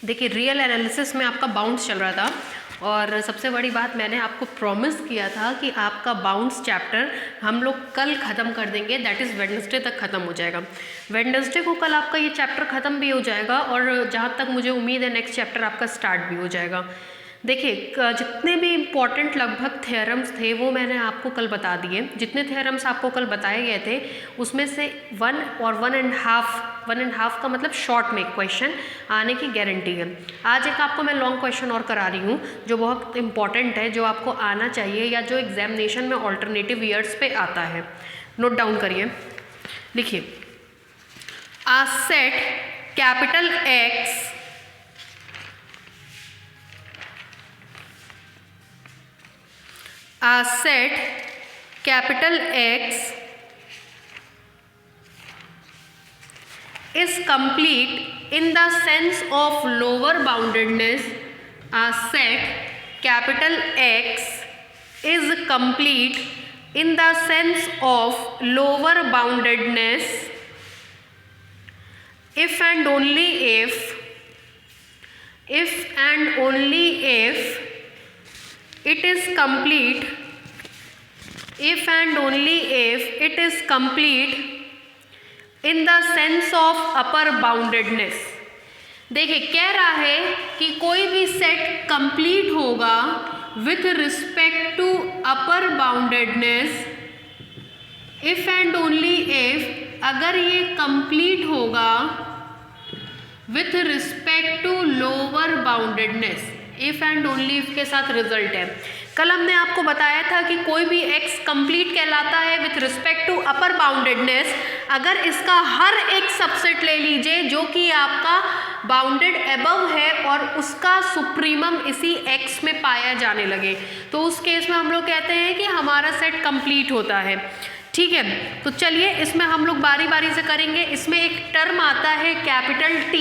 देखिए real analysis में आपका बाउंस चल रहा था और सबसे बड़ी बात मैंने आपको प्रॉमिस किया था कि आपका बाउंस चैप्टर हम लोग कल ख़त्म कर देंगे, दैट इज़ वेडनेसडे तक ख़त्म हो जाएगा। वेडनेसडे को कल आपका ये चैप्टर ख़त्म भी हो जाएगा और जहाँ तक मुझे उम्मीद है नेक्स्ट चैप्टर आपका स्टार्ट भी हो जाएगा। देखिए जितने भी इम्पॉर्टेंट लगभग थ्योरम्स थे वो मैंने आपको कल बता दिए। जितने थ्योरम्स आपको कल बताए गए थे उसमें से 1 और 1.5 का मतलब शॉर्ट में क्वेश्चन आने की गारंटी है। आज एक आपको मैं लॉन्ग क्वेश्चन और करा रही हूँ जो बहुत इंपॉर्टेंट है, जो आपको आना चाहिए या जो एग्जामिनेशन में ऑल्टरनेटिव ईयर्स पे आता है। नोट डाउन करिए, लिखिए a set capital X a set capital X is complete in the sense of lower boundedness. A set capital X is complete in the sense of lower boundedness if and only if it is complete, if and only if it is complete in the sense of upper boundedness। देखिए कह रहा है कि कोई भी set complete होगा with respect to upper boundedness if and only if, अगर ये कंप्लीट होगा with respect to lower boundedness. If and only if के साथ रिजल्ट है। कल हमने आपको बताया था कि कोई भी x कंप्लीट कहलाता है with respect to upper boundedness अगर इसका हर एक सबसेट ले लीजिए जो कि आपका बाउंडेड एबव है और उसका सुप्रीमम इसी x में पाया जाने लगे, तो उस केस में हम लोग कहते हैं कि हमारा सेट कंप्लीट होता है। ठीक है, तो चलिए इसमें हम लोग बारी बारी से करेंगे। इसमें एक टर्म आता है कैपिटल T,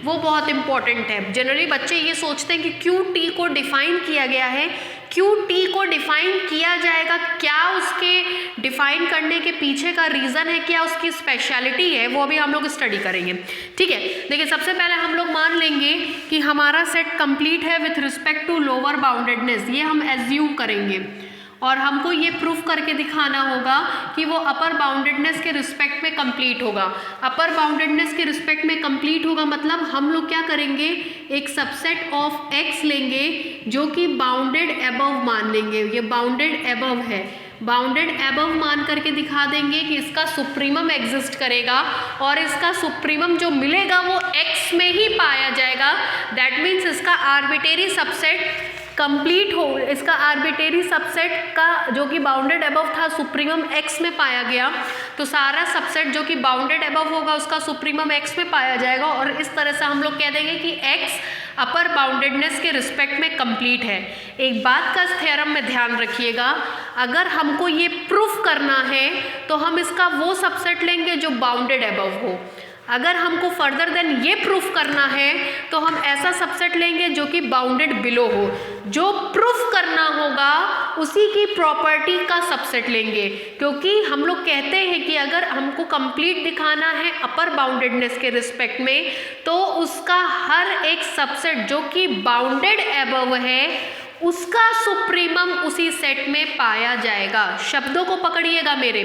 वो बहुत इंपॉर्टेंट है। जनरली बच्चे ये सोचते हैं कि क्यों T को डिफाइन किया गया है, क्यों T को डिफाइन किया जाएगा, क्या उसके डिफाइन करने के पीछे का रीज़न है, क्या उसकी स्पेशलिटी है, वो अभी हम लोग स्टडी करेंगे। ठीक है, देखिए सबसे पहले हम लोग मान लेंगे कि हमारा सेट कंप्लीट है with respect to lower boundedness, ये हम एज्यूम करेंगे और हमको ये प्रूफ करके दिखाना होगा कि वो अपर बाउंडेडनेस के रिस्पेक्ट में कंप्लीट होगा। अपर बाउंडेडनेस के रिस्पेक्ट में कंप्लीट होगा मतलब हम लोग क्या करेंगे, एक सबसेट ऑफ x लेंगे जो कि बाउंडेड एबव मान लेंगे। ये बाउंडेड एबव है, बाउंडेड एबव मान करके दिखा देंगे कि इसका सुप्रीमम एग्जिस्ट करेगा और इसका सुप्रीमम जो मिलेगा वो x में ही पाया जाएगा। दैट मीन्स इसका आर्बिट्रेरी सबसेट कंप्लीट हो, इसका आर्बिट्रेरी सबसेट का जो कि बाउंडेड एबव था सुप्रीमम x में पाया गया, तो सारा सबसेट जो कि बाउंडेड एबव होगा उसका सुप्रीमम x में पाया जाएगा और इस तरह से हम लोग कह देंगे कि x अपर बाउंडेडनेस के रिस्पेक्ट में कंप्लीट है। एक बात का इस थ्योरम में ध्यान रखिएगा, अगर हमको ये प्रूफ करना है तो हम इसका वो सबसेट लेंगे जो बाउंडेड एबव हो। अगर हमको फर्दर देन ये प्रूफ करना है तो हम ऐसा सबसेट लेंगे जो कि बाउंडेड बिलो हो। जो प्रूफ करना होगा उसी की प्रॉपर्टी का सबसेट लेंगे, क्योंकि हम लोग कहते हैं कि अगर हमको कंप्लीट दिखाना है अपर बाउंडेडनेस के रिस्पेक्ट में तो उसका हर एक सबसेट जो कि बाउंडेड एबव है उसका सुप्रीमम उसी सेट में पाया जाएगा। शब्दों को पकड़िएगा मेरे,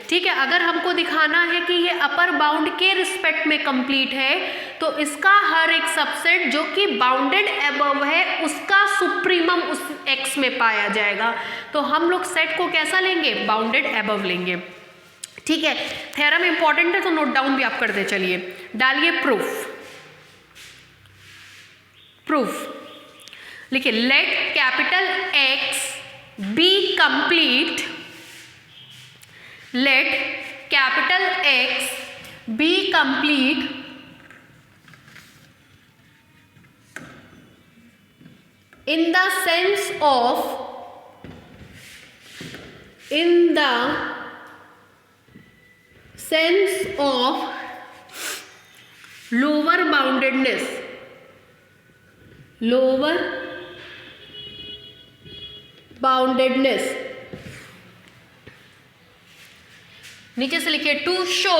ठीक है। अगर हमको दिखाना है कि ये अपर बाउंड के रिस्पेक्ट में कंप्लीट है तो इसका हर एक सबसेट जो कि बाउंडेड एबव है उसका सुप्रीमम उस x में पाया जाएगा। तो हम लोग सेट को कैसा लेंगे, बाउंडेड एबव लेंगे। ठीक है, थ्योरम इंपॉर्टेंट है तो नोट डाउन भी आप कर दे। चलिए डालिए प्रूफ लिखिए, let capital X be complete, let capital X be complete in the sense of lower boundedness। नीचे से लिखिए to show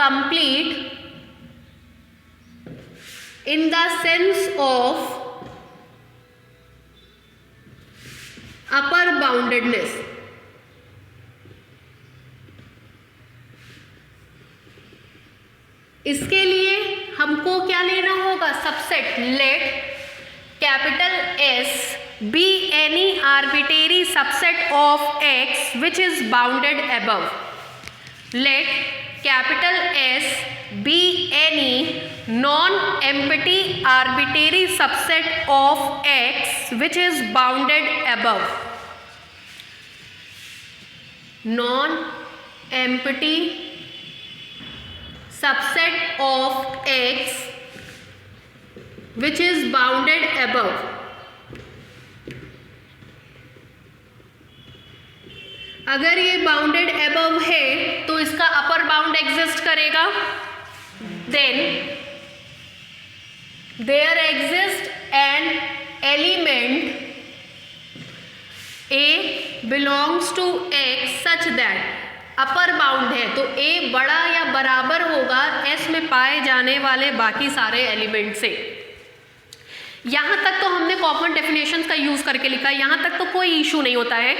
complete in the sense of upper boundedness. इसके लिए हमको क्या लेना होगा? Subset. Let capital S be any arbitrary subset of X which is bounded above. Let capital S be any non-empty arbitrary subset of X which is bounded above. Non-empty subset of X which is bounded above. अगर ये bounded above है तो इसका upper bound exist करेगा. Then there exist an element A belongs to X such that upper bound है तो A बड़ा या बराबर होगा S में पाए जाने वाले बाकी सारे एलिमेंट से. यहाँ तक तो हमने कॉमन डेफिनेशन का यूज करके लिखा है, यहाँ तक तो कोई इशू नहीं होता है.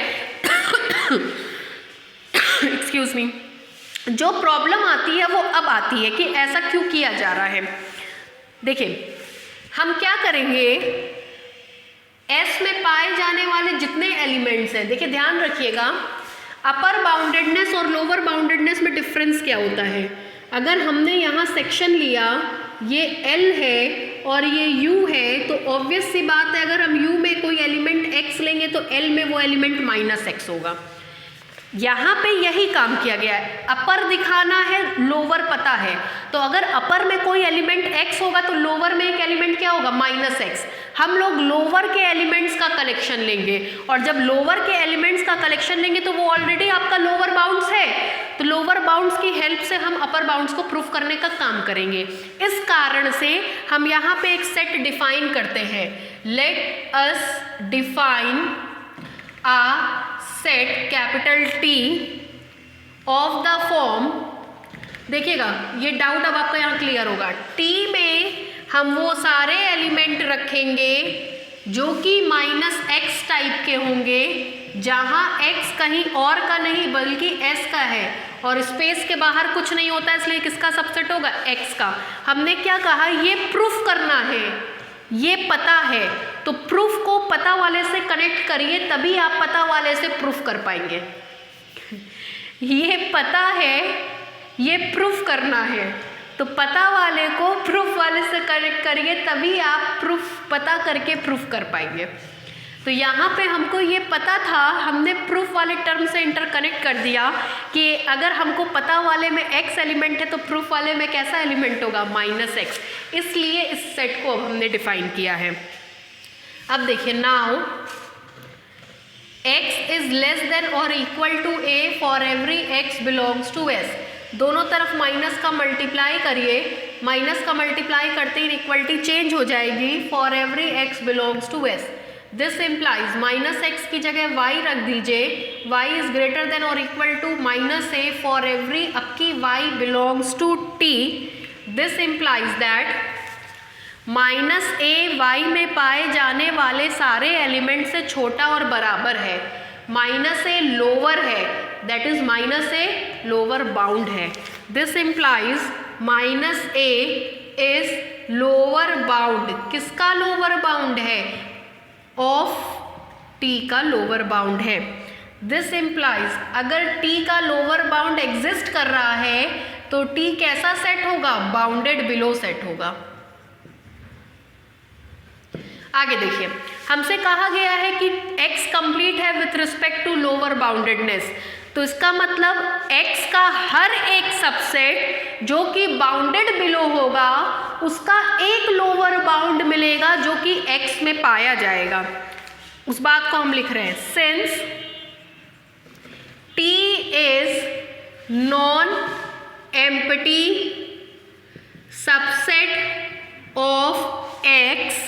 Excuse me. जो प्रॉब्लम आती है वो अब आती है कि ऐसा क्यों किया जा रहा है. देखिए हम क्या करेंगे, एस में पाए जाने वाले जितने एलिमेंट्स हैं, देखिए ध्यान रखिएगा अपर बाउंडेडनेस और लोअर बाउंडेडनेस में डिफरेंस क्या होता है. अगर हमने यहाँ सेक्शन लिया, ये L है और ये U है, तो ऑब्वियस सी बात है अगर हम U में कोई एलिमेंट X लेंगे तो L में वो एलिमेंट -X होगा. यहाँ पे यही काम किया गया है, अपर दिखाना है, लोअर पता है. तो अगर अपर में कोई एलिमेंट X होगा तो लोअर में एक एलिमेंट क्या होगा? -X. हम लोग लोअर के एलिमेंट्स का कलेक्शन लेंगे और जब लोअर के एलिमेंट्स का कलेक्शन लेंगे तो वो ऑलरेडी आपका लोअर बाउंड्स है, तो लोअर बाउंड्स की हेल्प से हम अपर बाउंड्स को प्रूफ करने का काम करेंगे. इस कारण से हम यहाँ पे एक सेट डिफाइन करते हैं. Let us define a set capital T of the form. देखिएगा ये डाउट अब आपका यहाँ क्लियर होगा. T में हम वो सारे एलिमेंट रखेंगे जो कि -X टाइप के होंगे, जहाँ X कहीं और का नहीं बल्कि S का है और स्पेस के बाहर कुछ नहीं होता, इसलिए किसका सबसेट होगा? X का. हमने क्या कहा, ये प्रूफ करना है, ये पता है, तो प्रूफ को पता वाले से कनेक्ट करिए तभी आप पता वाले से प्रूफ कर पाएंगे. ये पता है, ये प्रूफ करना है, तो पता वाले को प्रूफ वाले से कनेक्ट करिए तभी आप प्रूफ पता करके प्रूफ कर पाएंगे. तो यहाँ पे हमको ये पता था, हमने प्रूफ वाले टर्म से इंटरकनेक्ट कर दिया कि अगर हमको पता वाले में X एलिमेंट है तो प्रूफ वाले में कैसा एलिमेंट होगा? -X. इसलिए इस सेट को अब हमने डिफाइन किया है. अब देखिए now X is less than और equal to A for every X belongs to S. दोनों तरफ माइनस का मल्टीप्लाई करिए, माइनस का मल्टीप्लाई करते ही इक्वलिटी चेंज हो जाएगी. For every X belongs to S. This implies -X की जगह Y रख दीजिए. Y इज ग्रेटर देन और equal to -A for every अक्की Y belongs to T. This implies that -A Y में पाए जाने वाले सारे एलिमेंट से छोटा और बराबर है. -A लोअर है, that is -A lower bound है. This implies -A is lower bound. किसका लोअर बाउंड है? ऑफ T का लोअर बाउंड है. दिस इम्प्लाइज अगर T का लोअर बाउंड एग्जिस्ट कर रहा है तो T कैसा सेट होगा? बाउंडेड बिलो सेट होगा. आगे देखिए, हमसे कहा गया है कि X कंप्लीट है with respect to lower boundedness, तो इसका मतलब X का हर एक सबसेट जो कि बाउंडेड बिलो होगा उसका एक लोअर बाउंड मिलेगा जो कि X में पाया जाएगा. उस बात को हम लिख रहे हैं. Since T is non empty subset of X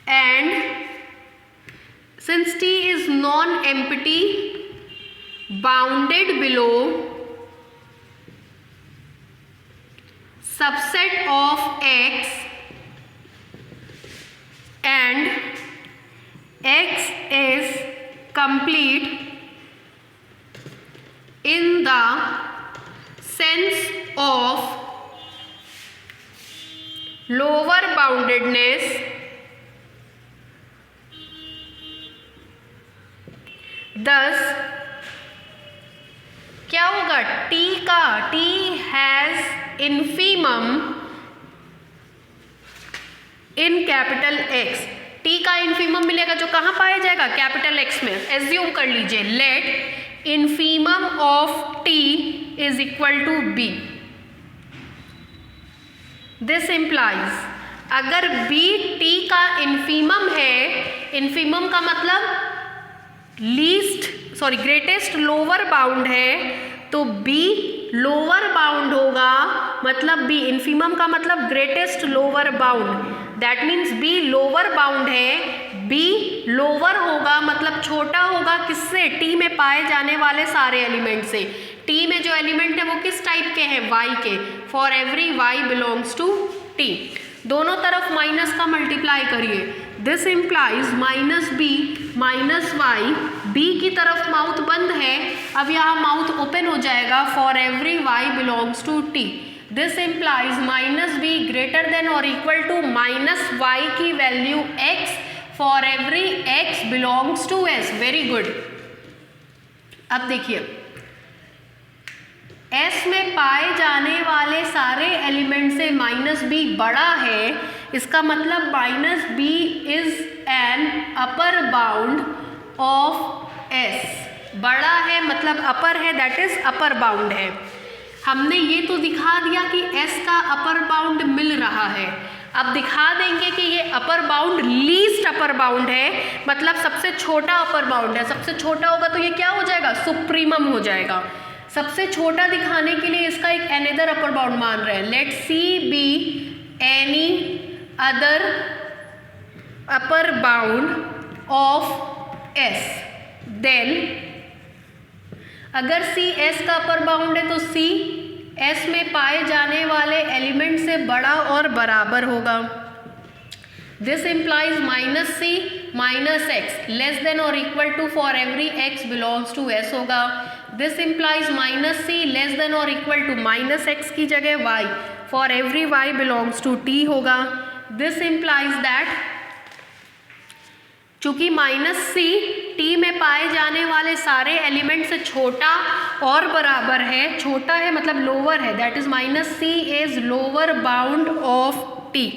and since T is non-empty bounded below subset of x and x is complete in the sense of lower boundedness thus क्या होगा, t का t has infimum in capital X, t का infimum मिलेगा जो कहाँ पाया जाएगा, capital X में। एज्यूम कर लीजिए let infimum of t is equal to b। This implies अगर b t का इन्फीमम है, इन्फीमम का मतलब ग्रेटेस्ट लोअर बाउंड है, तो b लोअर बाउंड होगा, मतलब b इन्फीमम का मतलब greatest lower bound, that means b lower bound है, b लोअर होगा मतलब छोटा होगा किससे, t में पाए जाने वाले सारे एलिमेंट से। t में जो एलिमेंट है वो किस टाइप के हैं, y के, for every y belongs to t। दोनों तरफ माइनस का मल्टीप्लाई करिए, this implies minus B minus Y, B की तरफ माउथ बंद है, अब यहाँ माउथ ओपन हो जाएगा, for every y belongs to t। This implies minus B greater than और इक्वल टू माइनस वाई की value x for every x belongs to s। Very good. अब देखिए S में पाए जाने वाले सारे एलिमेंट से माइनस बी बड़ा है, इसका मतलब minus B is an upper bound of S। बड़ा है मतलब अपर है, दैट इज अपर बाउंड है। हमने ये तो दिखा दिया कि S का अपर बाउंड मिल रहा है, अब दिखा देंगे कि ये upper bound least upper bound है, मतलब सबसे छोटा अपर बाउंड है। सबसे छोटा होगा तो ये क्या हो जाएगा, सुप्रीमम हो जाएगा। सबसे छोटा दिखाने के लिए इसका एक अनदर अपर बाउंड मान रहे हैं, let C be any other upper bound of S। Then अगर C S का अपर बाउंड है तो C S में पाए जाने वाले एलिमेंट से बड़ा और बराबर होगा। This implies minus C minus X less than और equal to for every x belongs to S होगा। This implies minus C less than और इक्वल टू माइनस एक्स की जगह y for every y belongs to t होगा। This implies that चूंकि minus C t में पाए जाने वाले सारे एलिमेंट से छोटा और बराबर है, छोटा है मतलब लोअर है, that is minus C is lower bound of t।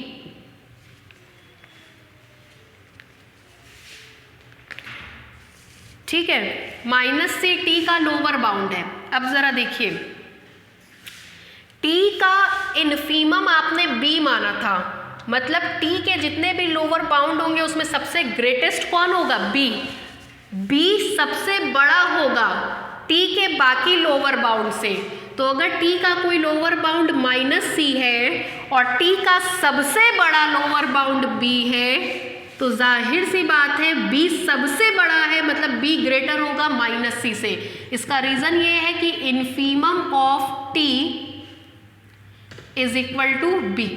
ठीक है, माइनस से t का लोअर बाउंड है। अब जरा देखिए t का इन्फीमम आपने b माना था, मतलब t के जितने भी लोअर बाउंड होंगे उसमें सबसे ग्रेटेस्ट कौन होगा, b सबसे बड़ा होगा t के बाकी लोअर बाउंड से। तो अगर t का कोई लोअर बाउंड माइनस c है और t का सबसे बड़ा लोअर बाउंड b है, तो जाहिर सी बात है b सबसे बड़ा है, मतलब b ग्रेटर होगा माइनस सी से। इसका रीजन ये है कि infimum of t is equal to b।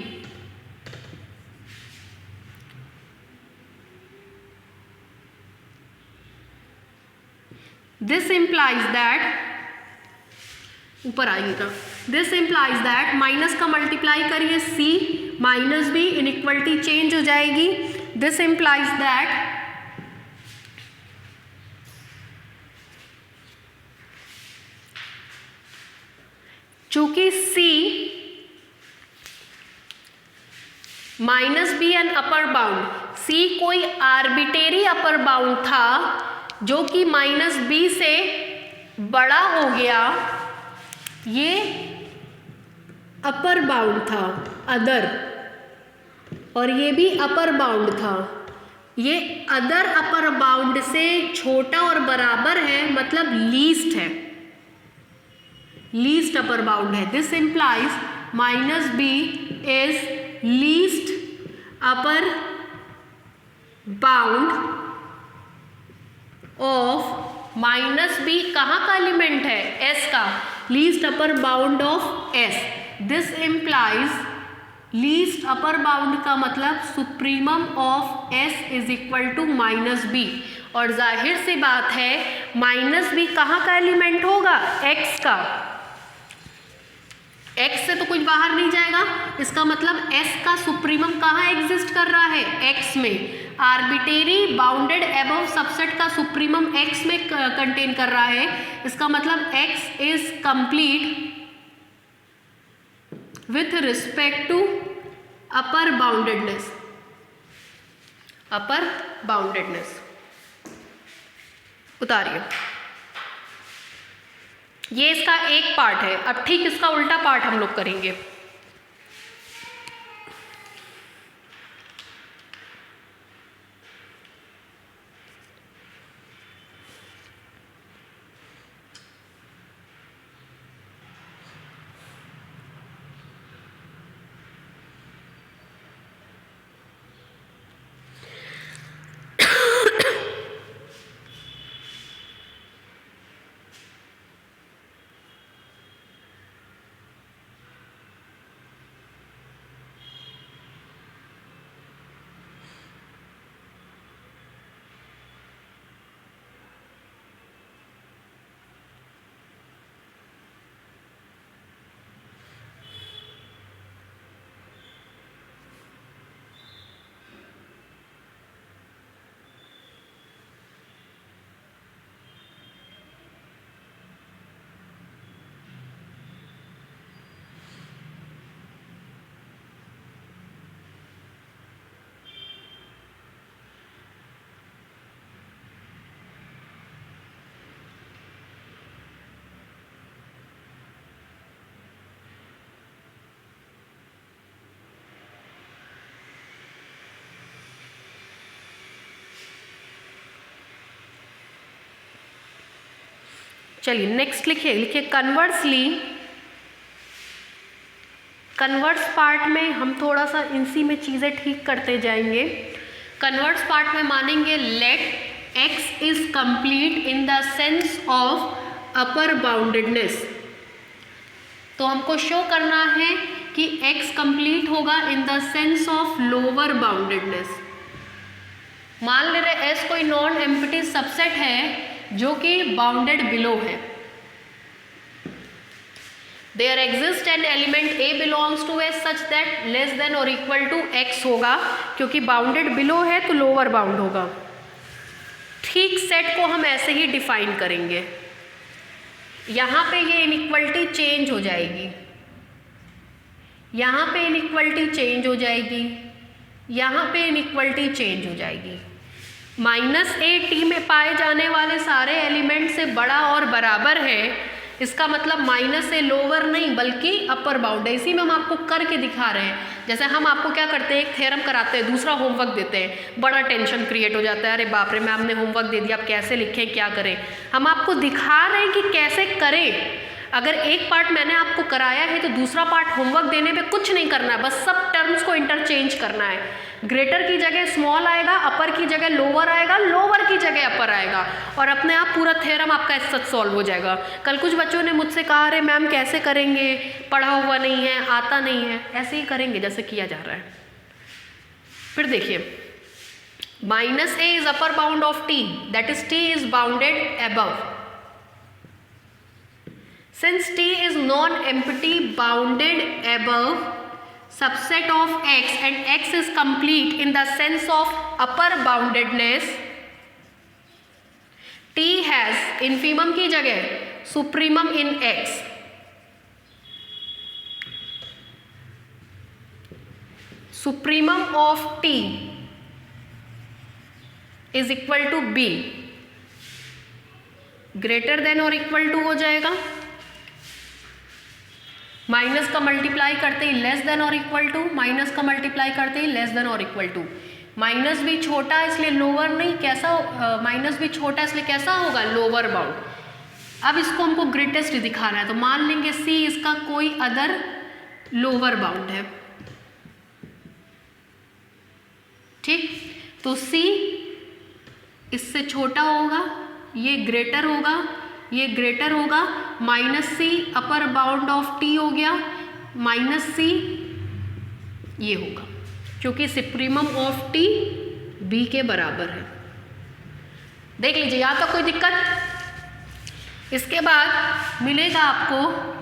This implies that, ऊपर आइएगा, दिस इम्प्लाइज दैट माइनस का मल्टीप्लाई करिए c minus b, inequality change हो जाएगी। दिस इम्प्लाइज दैट चूंकि c minus B an upper bound, c कोई आर्बिटेरी अपर बाउंड था जो कि माइनस बी से बड़ा हो गया, ये अपर बाउंड था अदर, और ये भी अपर बाउंड था, ये अदर अपर बाउंड से छोटा और बराबर है, मतलब लीस्ट है, लीस्ट अपर बाउंड है। This implies minus B is least upper bound of minus B, कहाँ का एलिमेंट है, एस का, least upper bound of S. This implies least upper bound का मतलब supremum of S is equal to minus B, और जाहिर सी बात है माइनस बी कहाँ का एलिमेंट होगा, एक्स का। एक्स से तो कुछ बाहर नहीं जाएगा, इसका मतलब एस का सुप्रीमम कहाँ एग्जिस्ट कर रहा है, एक्स में। आर्बिटेरी बाउंडेड एबव सबसेट का सुप्रीमम एक्स में कंटेन कर रहा है, इसका मतलब X is complete with respect to upper boundedness, upper boundedness. उतारिए, ये इसका एक पार्ट है। अब ठीक इसका उल्टा पार्ट हम लोग करेंगे। चलिए नेक्स्ट लिखिए कन्वर्सली। कन्वर्स पार्ट में हम थोड़ा सा इसी में चीज़ें ठीक करते जाएंगे। कन्वर्स पार्ट में मानेंगे let X is complete in the sense of upper boundedness. तो हमको शो करना है कि एक्स कंप्लीट होगा in the sense of lower boundedness. मान ले रहे एस कोई नॉन एम्प्टी सबसेट है जो कि बाउंडेड बिलो है। There exist an element A belongs to S such that less than और इक्वल टू एक्स होगा, क्योंकि बाउंडेड बिलो है तो लोअर बाउंड होगा। ठीक सेट को हम ऐसे ही डिफाइन करेंगे। यहाँ पे ये इनइक्वलिटी चेंज हो जाएगी, यहाँ पे इनइक्वलिटी चेंज हो जाएगी, यहाँ पे इनइक्वलिटी चेंज हो जाएगी। माइनस ए टी में पाए जाने वाले सारे एलिमेंट से बड़ा और बराबर है, इसका मतलब माइनस ए लोअर नहीं बल्कि अपर बाउंड है। इसी में हम आपको करके दिखा रहे हैं। जैसे हम आपको क्या करते हैं, एक थ्योरम कराते हैं, दूसरा होमवर्क देते हैं, बड़ा टेंशन क्रिएट हो जाता है, अरे बाप रे मैम ने होमवर्क दे दिया, अब कैसे लिखें क्या करें। हम आपको दिखा रहे हैं कि कैसे करें। अगर एक पार्ट मैंने आपको कराया है तो दूसरा पार्ट होमवर्क देने में कुछ नहीं करना है, बस सब टर्म्स को इंटरचेंज करना है। ग्रेटर की जगह स्मॉल आएगा, अपर की जगह लोअर आएगा, लोअर की जगह अपर आएगा, और अपने आप पूरा थ्योरम आपका ऐसा सॉल्व हो जाएगा। कल कुछ बच्चों ने मुझसे कहा अरे मैम कैसे करेंगे, पढ़ा हुआ नहीं है, आता नहीं है। ऐसे ही करेंगे जैसे किया जा रहा है। फिर देखिए minus A is upper bound of T, that is T is bounded above. Since T is non-empty bounded above subset of X and X is complete in the sense of upper boundedness, T has infimum की जगह supremum in X। Supremum of T is equal to B, greater than or equal to हो जाएगा। Minus का multiply करते ही less than और equal to, minus का multiply करते ही less than और इक्वल टू। माइनस भी छोटा है इसलिए लोअर नहीं, कैसा माइनस भी छोटा है इसलिए कैसा होगा, लोअर बाउंड। अब इसको हमको ग्रेटेस्ट दिखाना है तो मान लेंगे सी इसका कोई अदर लोअर बाउंड है। ठीक, तो सी इससे छोटा होगा, ये ग्रेटर होगा, ये ग्रेटर होगा, minus C upper bound of T हो गया, माइनस सी ये होगा, क्योंकि सुप्रीमम ऑफ टी बी के बराबर है। देख लीजिए, यहाँ तक कोई दिक्कत। इसके बाद मिलेगा आपको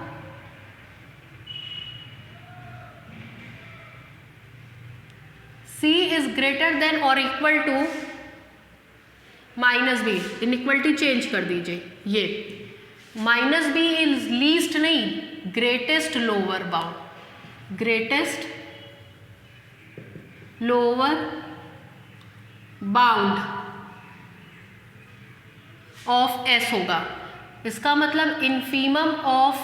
C इज ग्रेटर देन और equal to minus B. Inequality change कर दीजिए, ये माइनस बी इज लीस्ट नहीं, greatest lower bound, greatest lower bound of S होगा। इसका मतलब infimum of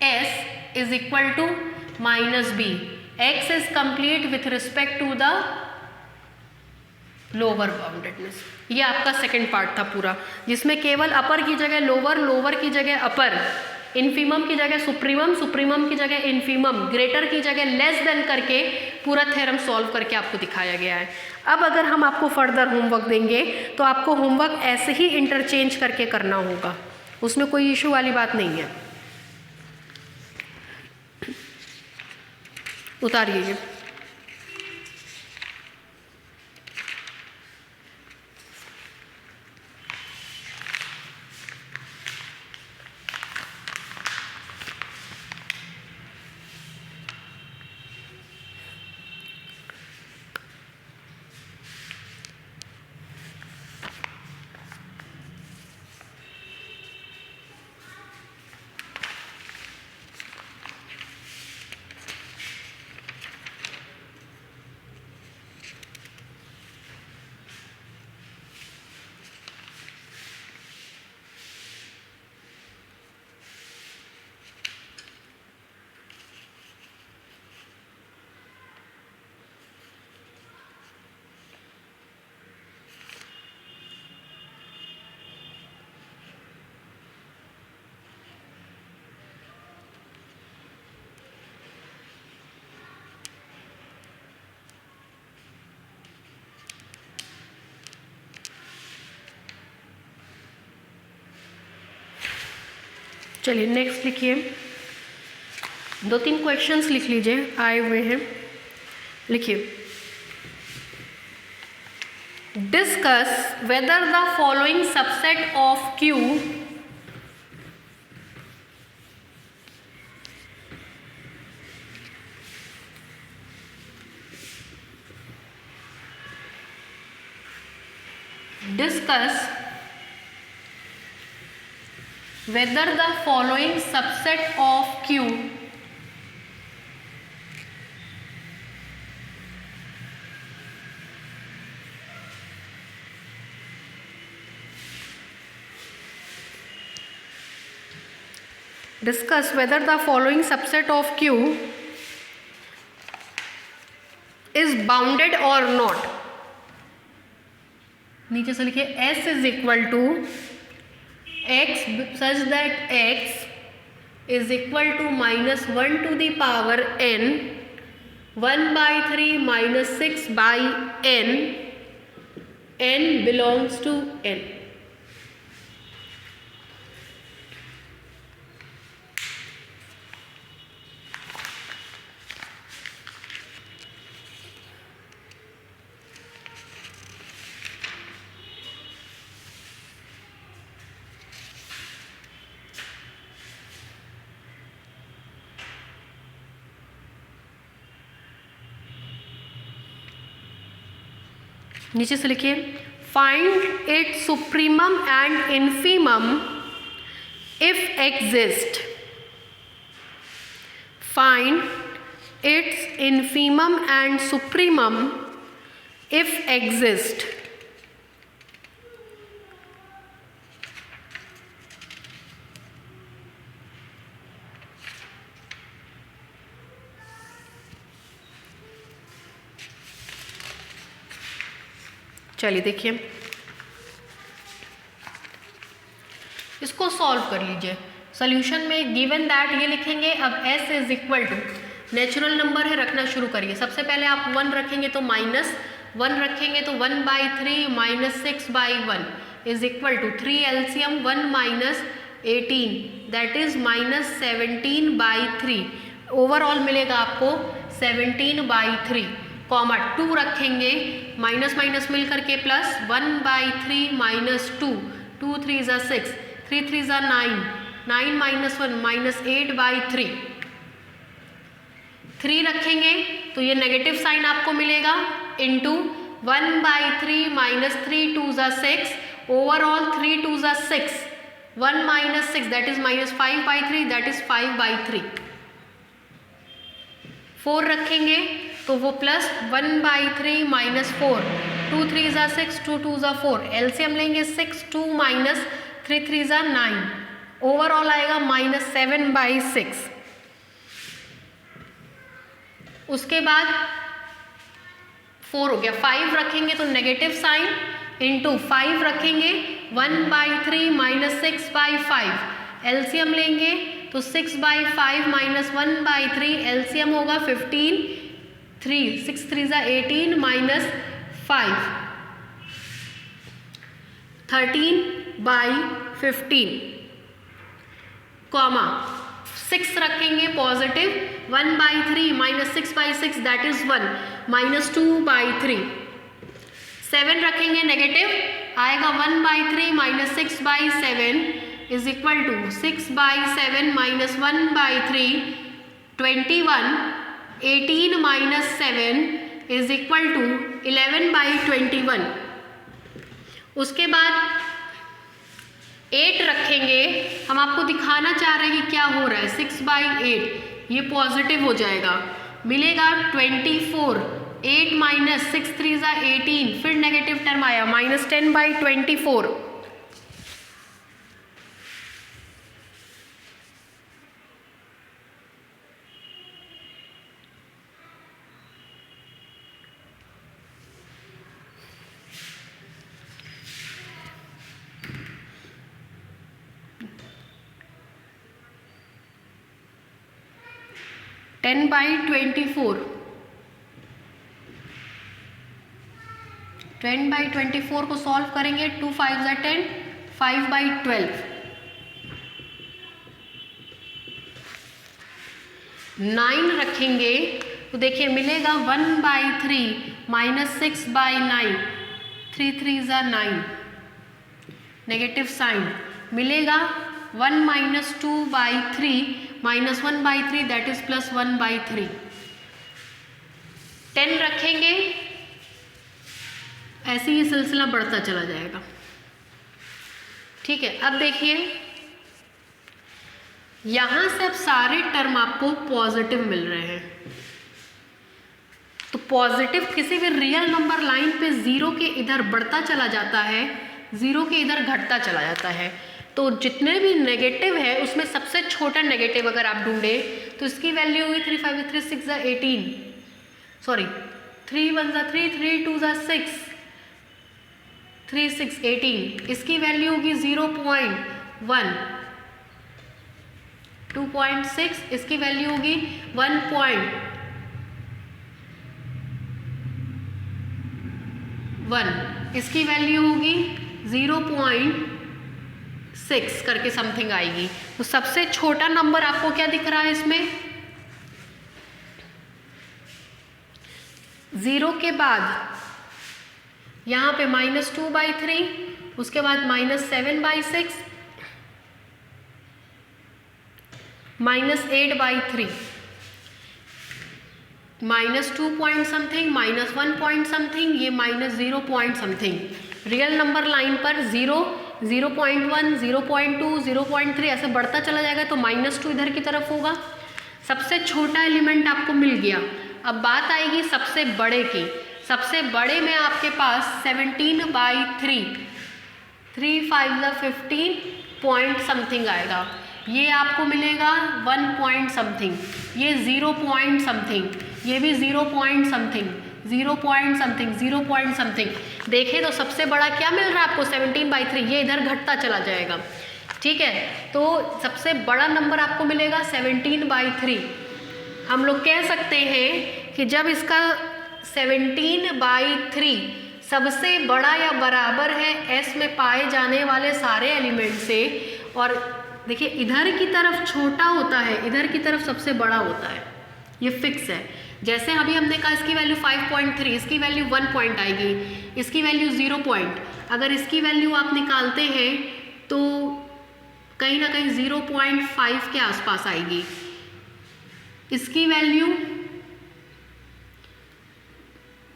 S is equal to minus B. X is complete with respect to the lower boundedness. ये आपका second part था पूरा, जिसमें केवल अपर की जगह लोअर, लोअर की जगह अपर, इन्फीमम की जगह सुप्रीमम, सुप्रीमम की जगह इन्फीमम, ग्रेटर की जगह लेस देन करके पूरा थ्योरम सॉल्व करके आपको दिखाया गया है। अब अगर हम आपको फर्दर होमवर्क देंगे तो आपको होमवर्क ऐसे ही इंटरचेंज करके करना होगा, उसमें कोई इशू वाली बात नहीं है। उतारिए ये। चलिए नेक्स्ट लिखिए, 2-3 क्वेश्चंस लिख लीजिए, आए हुए हैं। लिखिए, discuss whether the following subset of Q discuss whether the following subset of Q discuss whether the following subset of Q is bounded or not। नीचे से लिखिए S is equal to X such that X is equal to minus 1 to the power n, 1/3 minus 6 by n, n belongs to n। नीचे से लिखिए, find it supremum and infimum if exist. Find its infimum and supremum if exist. चलिए देखिए, इसको solve कर लीजिए। Solution में given that ये लिखेंगे। अब s is equal to, natural number है, रखना शुरू करिए। सबसे पहले आप 1 रखेंगे तो -1 रखेंगे तो 1/3 minus 6/1 is equal to 3 LCM 1 - 18 that is -17/3। Overall मिलेगा आपको 17/3 कॉमा 2 रखेंगे, माइनस माइनस मिल करके प्लस 1/3 माइनस 2, 2 3 ज़ा 6, 3 3 ज़ा 9, 9 माइनस 1 माइनस 8/3, 3 रखेंगे तो ये नेगेटिव साइन आपको मिलेगा इंटू 1/3 माइनस 3 2 ज़ा 6, ओवरऑल 3 2 ज़ा 6, 1 minus 6 that is minus 5/3 that is 5/3, 4 रखेंगे तो वो प्लस 1/3 माइनस 4, 2 3 ज़ा 6, 2 2 ज़ा 4, एलसीएम लेंगे 6, 2 माइनस 3 3 ज़ा 9, ओवरऑल आएगा माइनस 7/6। उसके बाद 4 हो गया, 5 रखेंगे तो नेगेटिव साइन इंटू 5 रखेंगे 1/3 माइनस 6/5, एलसीएम लेंगे तो 6/5 माइनस 1/3, एलसीएम होगा 15, 3 6 3 ज़ा 18 माइनस 5, 13/15 कॉमा 6 रखेंगे positive, 1/3 minus 6/6 that is 1 minus 2/3, 7 रखेंगे नेगेटिव आएगा 1/3 minus 6/7 is equal to 6/7 minus 1/3, 21, 18 minus 7 is equal to 11/21। उसके बाद 8 रखेंगे, हम आपको दिखाना चाह रहे हैं कि क्या हो रहा है, 6/8 ये पॉजिटिव हो जाएगा, मिलेगा 24, 8 माइनस 6 3 ज़ा 18, फिर नेगेटिव टर्म आया माइनस 10/24, टेन बाई 24 को सॉल्व करेंगे, 2 5 ज़ा 10, 5/12, 9 रखेंगे तो देखिए मिलेगा 1/3 माइनस 6/9, 3 3 ज़ा 9, नेगेटिव साइन मिलेगा 1 minus 2/3 minus 1/3 that is plus 1/3, 10 रखेंगे, ऐसे ही सिलसिला बढ़ता चला जाएगा। ठीक है, अब देखिए यहां से अब सारे टर्म आपको पॉजिटिव मिल रहे हैं, तो पॉजिटिव किसी भी रियल नंबर लाइन पे 0 के इधर बढ़ता चला जाता है, 0 के इधर घटता चला जाता है। तो जितने भी नेगेटिव है उसमें सबसे छोटा नेगेटिव अगर आप ढूंढे तो इसकी वैल्यू होगी 3 5 3 6 ज़ा 18, सॉरी 3 1 ज़ा 3, 3 2 ज़ा 6, 3 6 18, इसकी वैल्यू होगी 0.1, 2.6, इसकी वैल्यू होगी 1.1, इसकी वैल्यू होगी 0.6 करके समथिंग आएगी। तो सबसे छोटा नंबर आपको क्या दिख रहा है इसमें, 0 के बाद यहाँ पे -2/3, उसके बाद -7/6, -8/3, -2 पॉइंट समथिंग, -1 पॉइंट समथिंग, ये -0 point something. Real number line पर 0, 0.1, 0.2, 0.3 ऐसे बढ़ता चला जाएगा, तो -2 इधर की तरफ होगा। सबसे छोटा एलिमेंट आपको मिल गया। अब बात आएगी सबसे बड़े की। सबसे बड़े में आपके पास 17/3, 3 5 ज़ा 15 पॉइंट समथिंग आएगा। ये आपको मिलेगा 1 पॉइंट समथिंग, ये 0 पॉइंट समथिंग, ये भी 0 point something, 0 point something, 0 point something. देखें तो सबसे बड़ा क्या मिल रहा है आपको 17/3, ये इधर घटता चला जाएगा। ठीक है, तो सबसे बड़ा नंबर आपको मिलेगा 17/3। हम लोग कह सकते हैं कि जब इसका 17/3 सबसे बड़ा या बराबर है S में पाए जाने वाले सारे एलिमेंट से, और देखिए इधर की तरफ छोटा होता है, इधर की तरफ सबसे बड़ा होता है, ये फिक्स है। जैसे अभी हमने कहा इसकी वैल्यू 5.3, इसकी वैल्यू 1 पॉइंट आएगी, इसकी वैल्यू 0 पॉइंट। अगर इसकी वैल्यू आप निकालते हैं तो कहीं ना कहीं 0.5 के आसपास आएगी। इसकी वैल्यू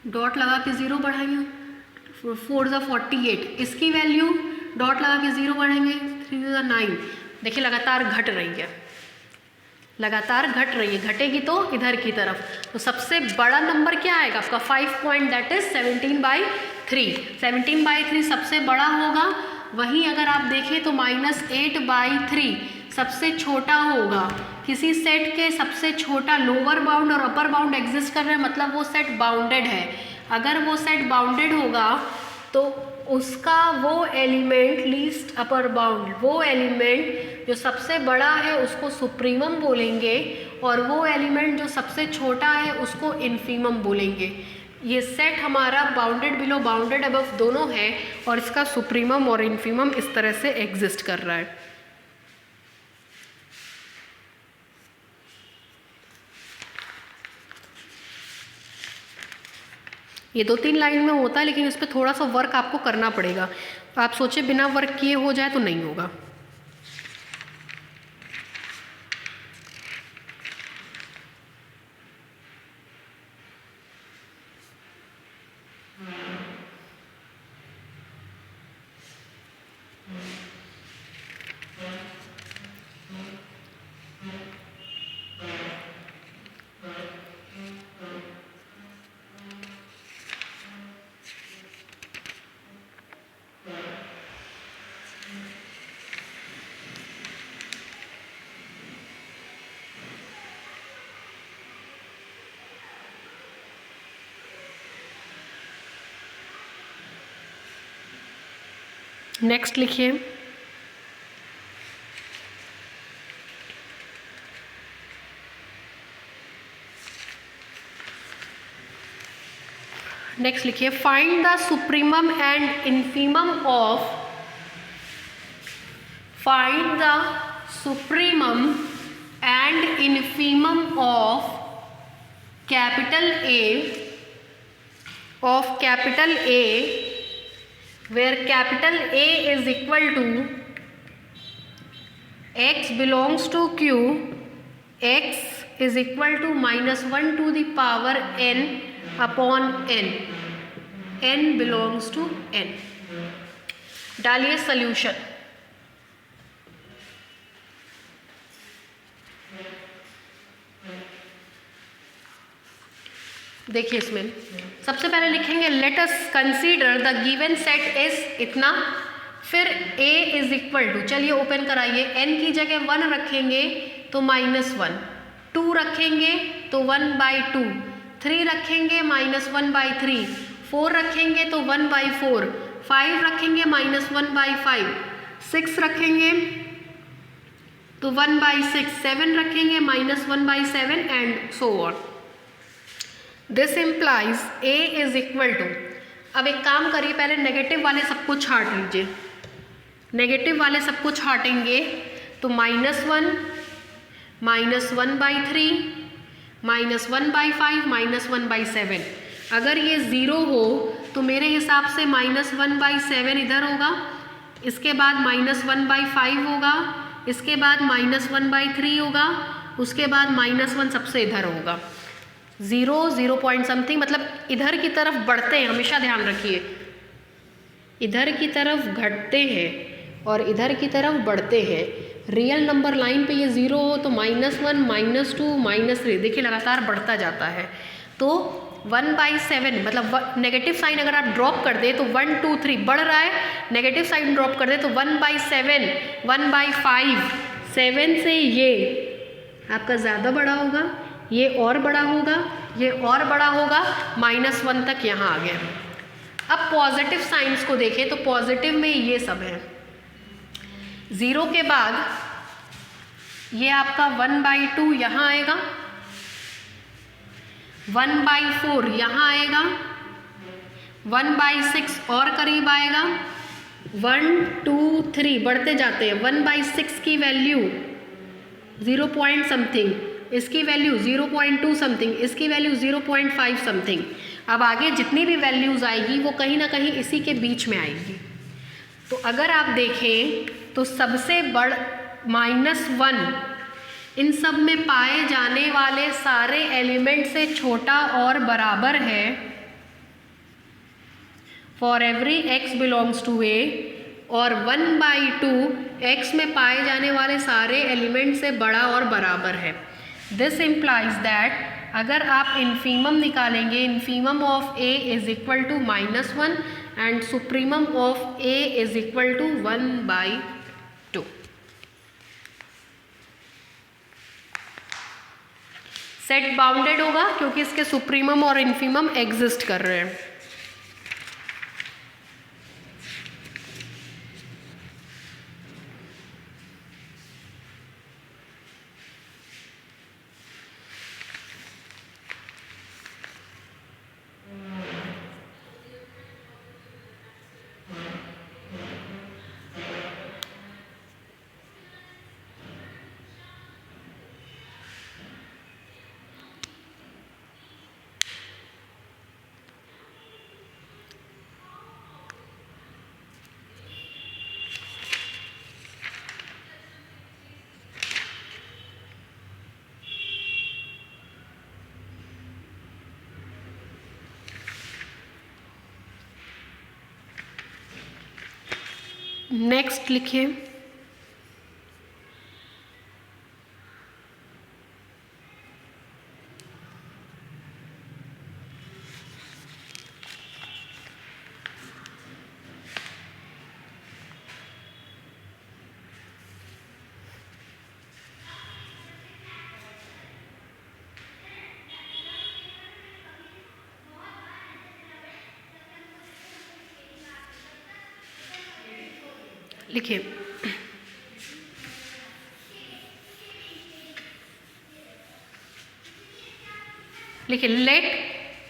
डॉट लगा के 0 बढ़ाएंगे, 4 ज़ा 48, इसकी वैल्यू डॉट लगा के 0 बढ़ाएंगे, 3 ज़ा 9। देखिए लगातार घट रही है, लगातार घट रही है, घटेगी तो इधर की तरफ। तो सबसे बड़ा नंबर क्या आएगा आपका 5 पॉइंट, दैट इज 17/3। 17/3 सबसे बड़ा होगा। वहीं अगर आप देखें तो -8/3 सबसे छोटा होगा। किसी सेट के सबसे छोटा लोअर बाउंड और अपर बाउंड एग्जिस्ट कर रहे हैं, मतलब वो सेट बाउंडेड है। अगर वो सेट बाउंडेड होगा तो उसका वो एलिमेंट लीस्ट अपर बाउंड, वो एलिमेंट जो सबसे बड़ा है उसको सुप्रीमम बोलेंगे, और वो एलिमेंट जो सबसे छोटा है उसको इन्फीमम बोलेंगे। ये सेट हमारा बाउंडेड बिलो बाउंडेड अबव दोनों है, और इसका सुप्रीमम और इन्फीमम इस तरह से एग्जिस्ट कर रहा है। ये 2-3 लाइन में होता है, लेकिन इस पर थोड़ा सा वर्क आपको करना पड़ेगा। आप सोचे बिना वर्क किए हो जाए तो नहीं होगा। नेक्स्ट लिखिए, नेक्स्ट लिखिए find the supremum and infimum of, find the supremum and infimum of capital A where capital A is equal to x belongs to Q, x is equal to -1 to the power n upon n, n belongs to n। डालिए solution. देखिए इसमें सबसे पहले लिखेंगे let us consider the given set is इतना, फिर a is equal to, चलिए open कराइए, n की जगह 1 रखेंगे तो -1, 2 रखेंगे तो 1/2, 3 रखेंगे -1/3, 4 रखेंगे तो 1/4, 5 रखेंगे -1/5, 6 रखेंगे तो 1/6, 7 रखेंगे -1/7 and so on. This implies a is equal to, अब एक काम करिए पहले नेगेटिव वाले सबको छाट लीजिए, नेगेटिव वाले सबको छाटेंगे तो -1, -1/3, -1/5, -1/7। अगर ये 0 हो तो मेरे हिसाब से -1/7 इधर होगा, इसके बाद -1/5 होगा, इसके बाद -1/3 होगा, उसके बाद -1 सबसे इधर होगा। 0 पॉइंट समथिंग, मतलब इधर की तरफ बढ़ते हैं, हमेशा ध्यान रखिए, इधर की तरफ घटते हैं और इधर की तरफ बढ़ते हैं। रियल नंबर लाइन पे ये 0 हो तो -1, -2, -3, देखिए लगातार बढ़ता जाता है। तो 1/7 मतलब नेगेटिव साइन अगर आप ड्रॉप कर दे तो 1, 2, 3 बढ़ रहा है, नेगेटिव साइन ड्रॉप कर दे तो 1/7, 1/5, 7 से ये आपका ज़्यादा बड़ा होगा, ये और बड़ा होगा, ये और बड़ा होगा, -1 तक यहाँ आ गया। अब पॉजिटिव साइंस को देखें तो पॉजिटिव में ये सब है। 0 के बाद ये आपका 1/2 यहाँ आएगा, 1/4 यहाँ आएगा, 1/6 और करीब आएगा, 1 2 3 बढ़ते जाते हैं। 1/6 की वैल्यू 0 पॉइंट समथिंग, इसकी वैल्यू 0.2 समथिंग, इसकी वैल्यू 0.5 समथिंग। अब आगे जितनी भी वैल्यूज़ आएगी वो कहीं ना कहीं इसी के बीच में आएगी। तो अगर आप देखें तो सबसे बड़ -1 इन सब में पाए जाने वाले सारे एलिमेंट से छोटा और बराबर है for every x belongs to A, और 1/2 x में पाए जाने वाले सारे एलिमेंट से बड़ा और बराबर है। दिस इम्प्लाइज दैट अगर आप इन्फीमम निकालेंगे, infimum of A is equal to -1 and supremum of A is equal to 1/2। Set bounded होगा क्योंकि इसके सुप्रीमम और इन्फीमम एग्जिस्ट कर रहे हैं। नेक्स्ट लिखिए। लिखिए लिखिए let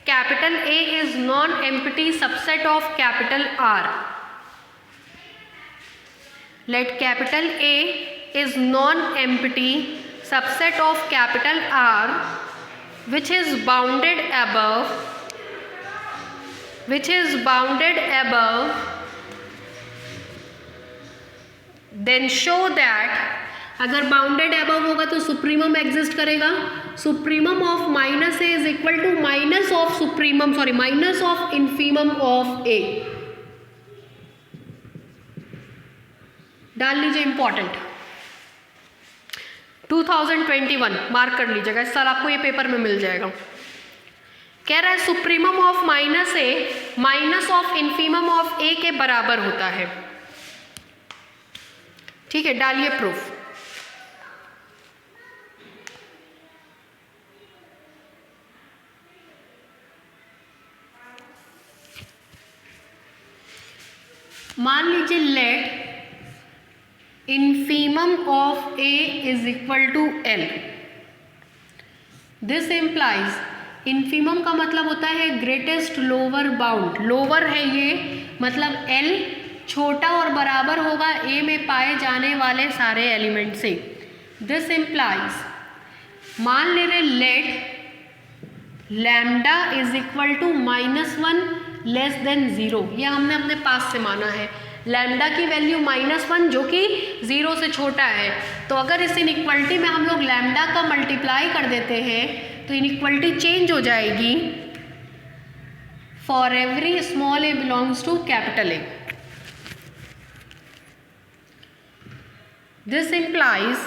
capital A is non empty subset of capital R। Let capital A is non empty subset of capital R which is bounded above then show that अगर bounded above होगा तो supremum exist करेगा। Supremum of -A is equal to minus of infimum of A। डाल लीजिए important 2021 mark कर लीजिएगा, इस साल आपको ये पेपर में मिल जाएगा। कह रहा है supremum of -A minus of infimum of A के बराबर होता है। ठीक है, डालिए प्रूफ। मान लीजिए let infimum of A is equal to L। This implies infimum का मतलब होता है ग्रेटेस्ट लोअर बाउंड। लोअर है ये, मतलब L छोटा और बराबर होगा A में पाए जाने वाले सारे एलिमेंट से। दिस इम्प्लाइज मान ले रहे let lambda is equal to -1 less than 0। यह हमने अपने पास से माना है। लैम्डा की वैल्यू -1 जो कि 0 से छोटा है। तो अगर इस इनइक्वालिटी में हम लोग लैम्डा का मल्टीप्लाई कर देते हैं तो इनइक्वालिटी चेंज हो जाएगी for every small a belongs to capital A। This implies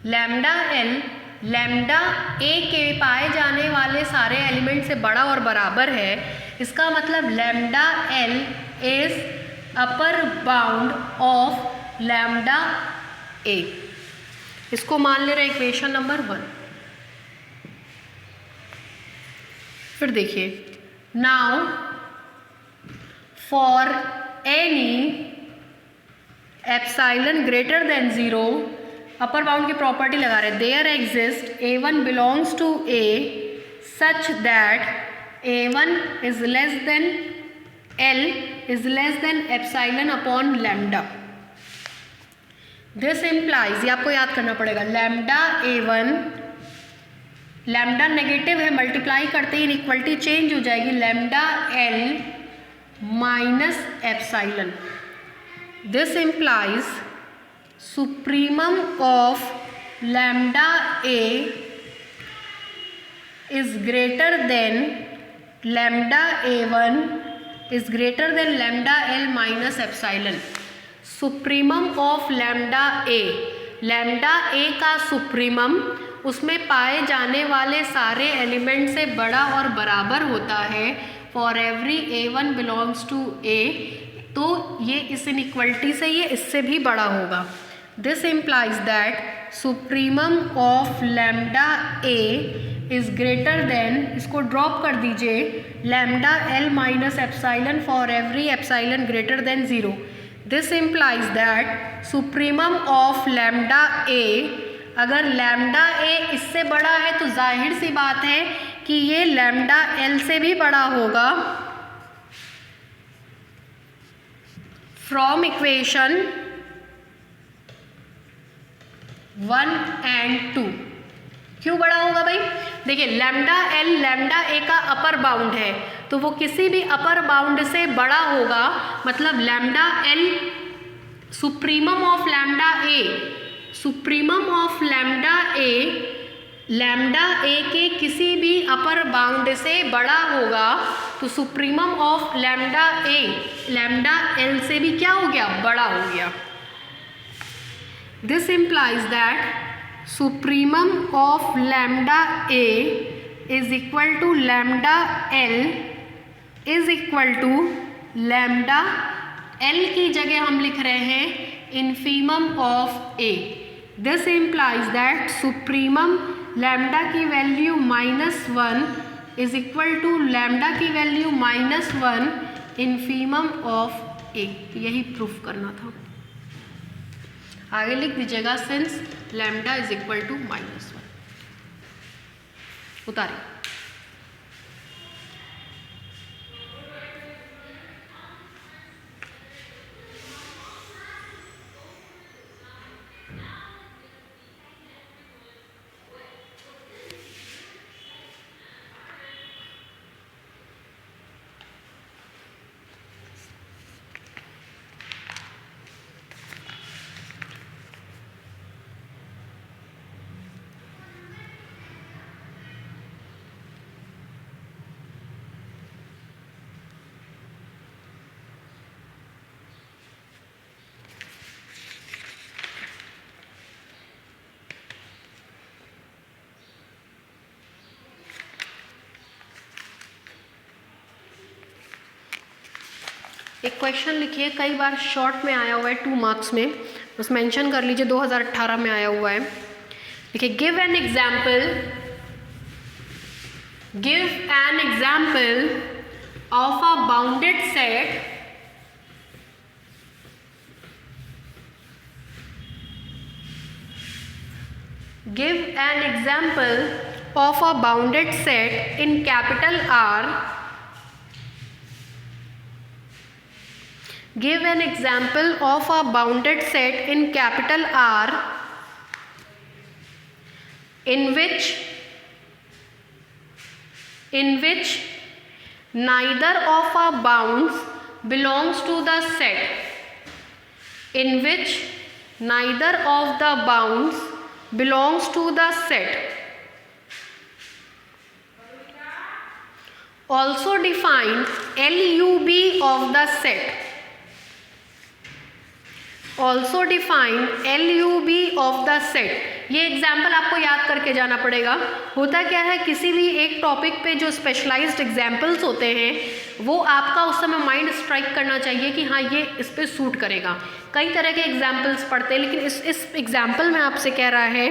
lambda L lambda A के पाए जाने वाले सारे एलिमेंट से बड़ा और बराबर है। इसका मतलब lambda L is upper bound of lambda A। इसको मान ले रहे इक्वेशन नंबर 1। फिर देखिए now for any epsilon greater than 0, upper bound की प्रॉपर्टी लगा रहे हैं, there exist A1 belongs to A such that A1 is less than L is less than epsilon upon lambda. This implies, ये आपको याद करना पड़ेगा, लैम्डा A1, लैम्डा नेगेटिव है, मल्टीप्लाई करते ही इनइक्वलिटी चेंज हो जाएगी, lambda L minus epsilon. This implies supremum of lambda A is greater than lambda A1 is greater than lambda L minus epsilon. Supremum of lambda A, lambda A का supremum उसमें पाए जाने वाले सारे element से बड़ा और बराबर होता है for every A1 belongs to A, तो ये इस इनइक्वलिटी से ये इससे भी बड़ा होगा। This implies that supremum of lambda A is greater then, इसको ड्रॉप कर दीजिए, lambda L minus epsilon for every epsilon greater than 0। This implies that supremum of lambda A, अगर लैम्डा A इससे बड़ा है तो जाहिर सी बात है कि ये लैम्डा L से भी बड़ा होगा। फ्रॉम इक्वेशन 1 and 2, क्यों बड़ा होगा भाई? देखिए लैम्डा L लैम्डा A का अपर बाउंड है, तो वो किसी भी अपर बाउंड से बड़ा होगा, मतलब lambda L supremum of lambda A, supremum of lambda A lambda A के किसी भी अपर बाउंड से बड़ा होगा, तो supremum of lambda A lambda L से भी क्या हो गया? बड़ा हो गया। This implies that supremum of lambda A is equal to lambda L is equal to lambda L की जगह हम लिख रहे हैं infimum of A। This implies that supremum lambda की value -1 is equal to lambda की वैल्यू -1 इन्फीमम ऑफ A। यही proof करना था। आगे लिख दीजिएगा since lambda is equal to -1। उतारिए। एक क्वेश्चन लिखिए, कई बार शॉर्ट में आया हुआ है 2 मार्क्स में, बस मेंशन कर लीजिए 2018 में आया हुआ है। देखिए give an example of a bounded set in capital R. Give an example of a bounded set in capital R in which neither of our bounds belongs to the set. In which neither of the bounds belongs to the set. Also define LUB of the set. Also define LUB of the set. ये example आपको याद करके जाना पड़ेगा। होता क्या है, किसी भी एक टॉपिक पे जो स्पेशलाइज्ड एग्जाम्पल्स होते हैं वो आपका उस समय माइंड स्ट्राइक करना चाहिए कि हाँ ये इस पे सूट करेगा। कई तरह के एग्जाम्पल्स पढ़ते हैं, लेकिन इस एग्जाम्पल में आपसे कह रहा है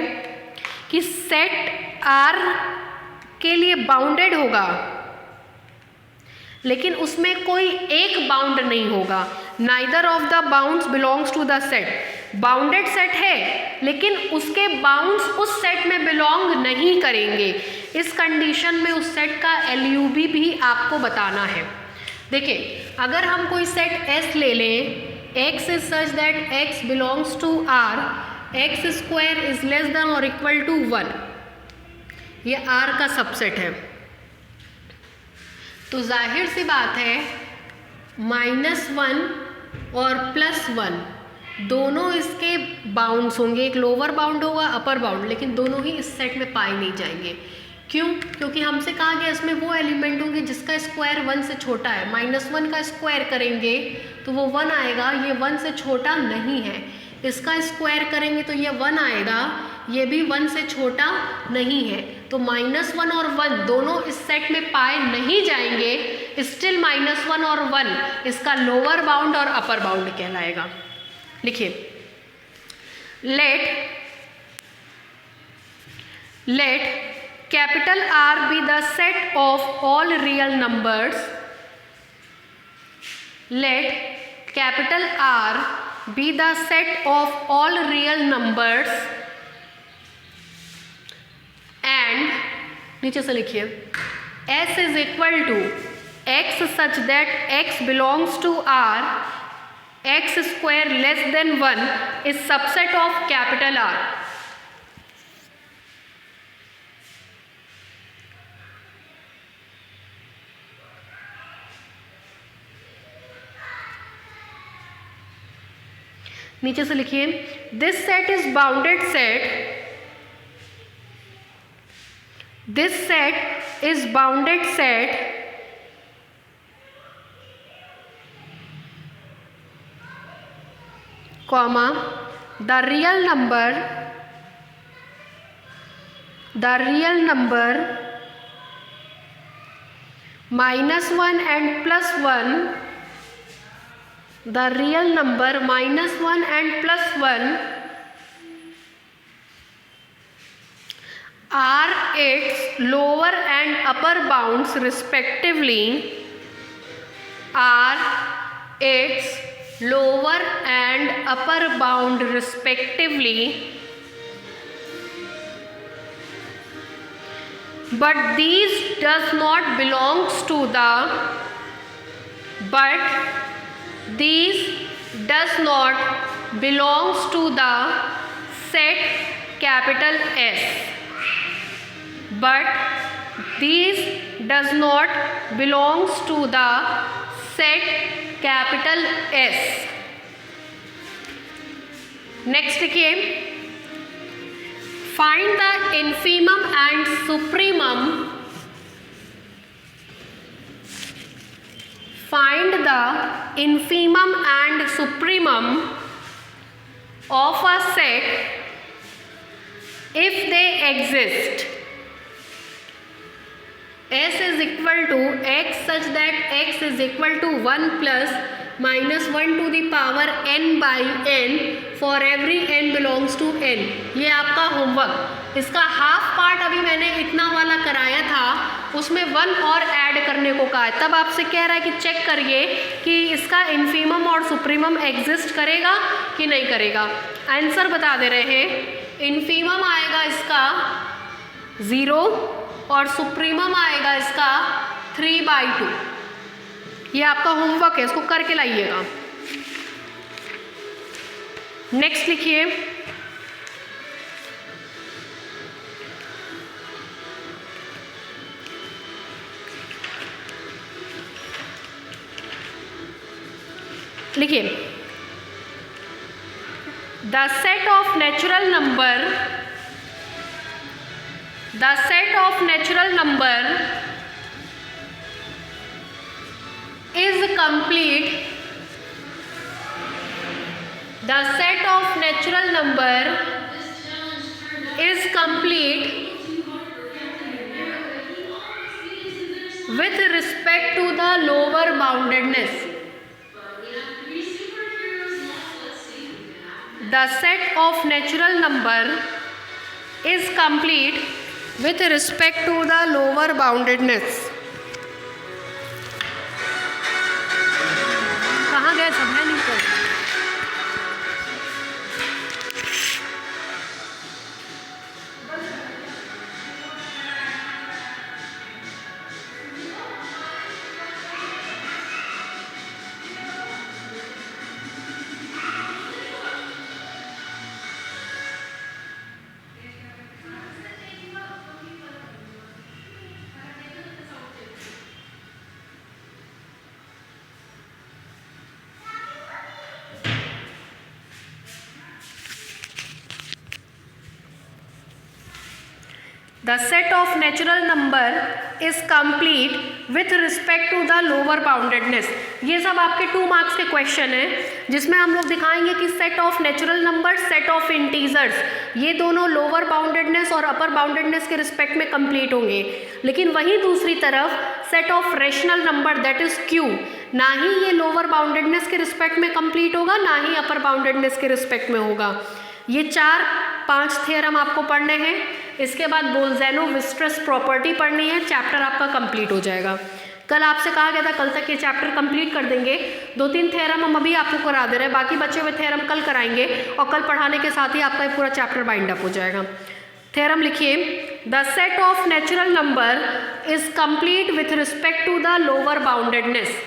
कि सेट आर के लिए बाउंडेड होगा, लेकिन उसमें कोई एक बाउंड नहीं होगा। Neither of the bounds belongs to the set. Bounded set है लेकिन उसके बाउंड्स उस सेट में बिलोंग नहीं करेंगे। इस कंडीशन में उस सेट का LUB भी आपको बताना है। देखिए, अगर हम कोई सेट S ले लें, X is such that X belongs to R, X square is less than और इक्वल टू 1, ये R का सबसेट है। तो जाहिर सी बात है -1 और +1 दोनों इसके बाउंड्स होंगे, एक लोअर बाउंड होगा अपर बाउंड, लेकिन दोनों ही इस सेट में पाए नहीं जाएंगे। क्यों? क्योंकि हमसे कहा गया इसमें वो एलिमेंट होंगे जिसका स्क्वायर 1 से छोटा है। -1 का स्क्वायर करेंगे तो वो 1 आएगा, ये 1 से छोटा नहीं है। इसका स्क्वायर करेंगे तो ये 1 आएगा, ये भी 1 से छोटा नहीं है। तो -1 और 1 दोनों इस सेट में पाए नहीं जाएंगे। स्टिल -1 और 1 इसका लोअर बाउंड और अपर बाउंड कहलाएगा। लिखिए, let capital R be the set of all real numbers. Let capital R be the set of all real numbers and नीचे से लिखिए S is equal to X such that X belongs to R, X square less than 1 is subset of capital R. नीचे से लिखिए, this set is bounded set, this set is bounded set comma the real number -1 and +1, the real number -1 and +1 are its lower and upper bounds respectively, are its lower and upper bound respectively, but these does not belongs to the set capital S, but these does not belongs to the set capital S. Next came find the infimum and supremum. Find the infimum and supremum of a set if they exist. S is equal to X such that X is equal to 1 plus -1 to the power n by n for every n belongs to n. ये आपका homework. इसका half part अभी मैंने इतना वाला कराया था, उसमें 1 और ऐड करने को कहा है। तब आपसे कह रहा है कि चेक करिए कि इसका इन्फीमम और सुप्रीमम एग्जिस्ट करेगा कि नहीं करेगा। आंसर बता दे रहे हैं, इन्फीमम आएगा इसका 0 और सुप्रीमम आएगा इसका 3/2। ये आपका होमवर्क है, इसको करके लाइएगा। नेक्स्ट लिखिए, the set of natural number is complete. The set of natural number is complete with respect to the lower boundedness. The set of natural number is complete with respect to the lower boundedness. कहाँ गए सब है? The set of natural number is complete with respect to the lower boundedness. ये सब आपके 2 marks के question हैं जिसमें हम लोग दिखाएंगे कि set of natural number, set of integers, ये दोनों लोअर बाउंडेडनेस और अपर बाउंडेडनेस के रिस्पेक्ट में कंप्लीट होंगे। लेकिन वहीं दूसरी तरफ set of rational number that is Q, ना ही ये लोअर बाउंडेडनेस के रिस्पेक्ट में कंप्लीट होगा, ना ही अपर बाउंडेडनेस के रिस्पेक्ट में होगा। ये 4-5 थ्योरम आपको पढ़ने हैं। इसके बाद बोल्ज़ैनो-विस्ट्रस प्रॉपर्टी पढ़नी है, चैप्टर आपका कंप्लीट हो जाएगा। कल आपसे कहा गया था कल तक ये चैप्टर कंप्लीट कर देंगे। 2-3 थ्योरम हम अभी आपको करा दे रहे हैं, बाकी बचे हुए थ्योरम कल कराएंगे और कल पढ़ाने के साथ ही आपका ये पूरा चैप्टर बाइंड अप हो जाएगा। थ्योरम लिखिए, the set of natural number is complete with respect to the lower boundedness.